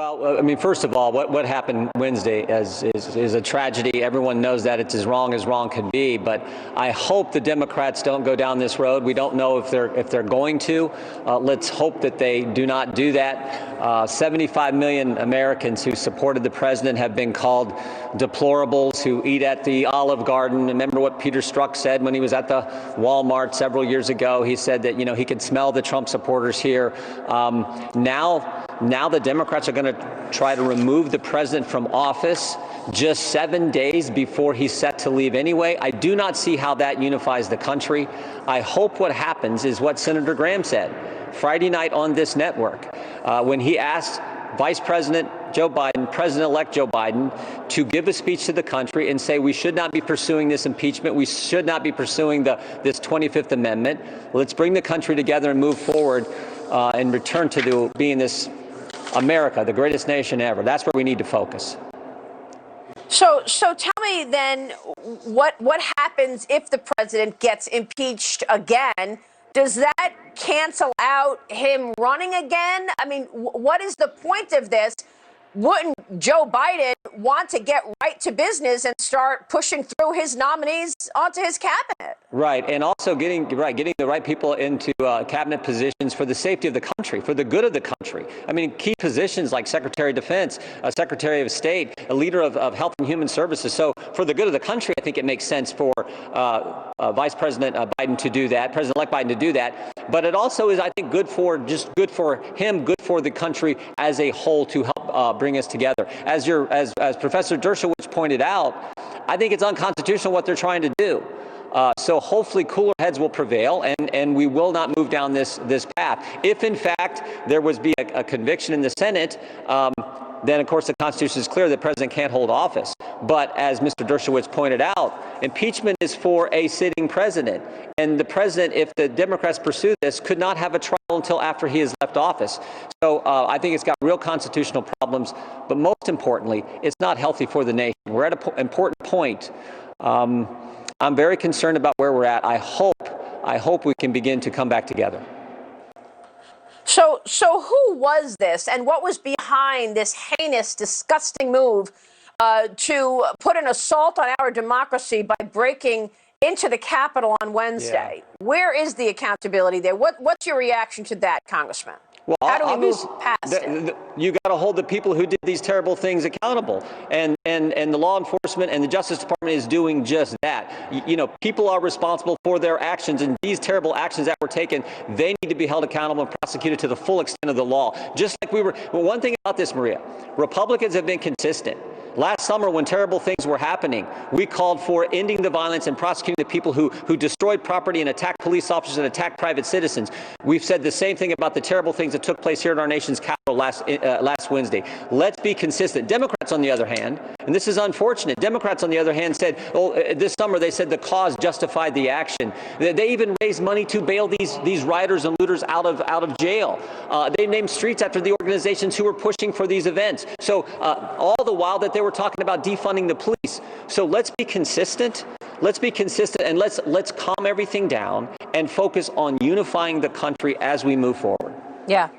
Well, I mean, first of all, what happened Wednesday is a tragedy. Everyone knows that it's as wrong can be. But I hope the Democrats don't go down this road. We don't know if they're going to. Let's hope that they do not do that. 75 million Americans who supported the president have been called deplorables, who eat at the Olive Garden. Remember what Peter Strzok said when he was at the Walmart several years ago? He said that, you know, he could smell the Trump supporters here. Now the Democrats are going to try to remove the president from office just 7 days before he's set to leave anyway. I do not see how that unifies the country. I hope what happens is what Senator Graham said Friday night on this network when he asked Vice President Joe Biden, President-elect Joe Biden, to give a speech to the country and say we should not be pursuing this impeachment. We should not be pursuing this 25th Amendment. Let's bring the country together and move forward and return to being this America, the greatest nation ever. That's where we need to focus. So tell me then, what happens if the president gets impeached again? Does that cancel out him running again? I mean, what is the point of this? Wouldn't Joe Biden want to get right to business and start pushing through his nominees onto his cabinet? Right, and also getting the right people into cabinet positions for the safety of the country, for the good of the country. I mean, key positions like Secretary of Defense, Secretary of State, a leader of Health and Human Services. So for the good of the country, I think it makes sense for Vice President Biden to do that, President-elect Biden to do that. But it also is, I think, good for him, good for the country as a whole to help bring us together. As Professor Dershowitz pointed out, I think it's unconstitutional what they're trying to do. So hopefully cooler heads will prevail and we will not move down this path. If in fact there was be a conviction in the Senate, then of course the Constitution is clear that the president can't hold office. But as Mr. Dershowitz pointed out, impeachment is for a sitting president. And the president, if the Democrats pursue this, could not have a trial until after he has left office. So I think it's got real constitutional problems. But most importantly, it's not healthy for the nation. We're at an important point. I'm very concerned about where we're at. I hope we can begin to come back together. So who was this, and what was behind this heinous, disgusting move to put an assault on our democracy by breaking into the Capitol on Wednesday? Yeah. Where is the accountability there? What's your reaction to that, Congressman? Well, how do we move past it? You got to hold the people who did these terrible things accountable, and the law enforcement and the Justice Department is doing just that. You know, people are responsible for their actions, and these terrible actions that were taken, they need to be held accountable and prosecuted to the full extent of the law. Just like we were. Well, one thing about this, Maria, Republicans have been consistent. Last summer, when terrible things were happening, we called for ending the violence and prosecuting the people who destroyed property and attacked police officers and attacked private citizens. We've said the same thing about the terrible things that took place here in our nation's capital last Wednesday. Let's be consistent. Democrats, on the other hand, and this is unfortunate, Democrats, on the other hand, said, this summer they said the cause justified the action. They even raised money to bail these rioters and looters out of jail. They named streets after the organizations who were pushing for these events. So all the while that they were talking about defunding the police. So let's be consistent. Let's be consistent, and let's calm everything down and focus on unifying the country as we move forward. Yeah.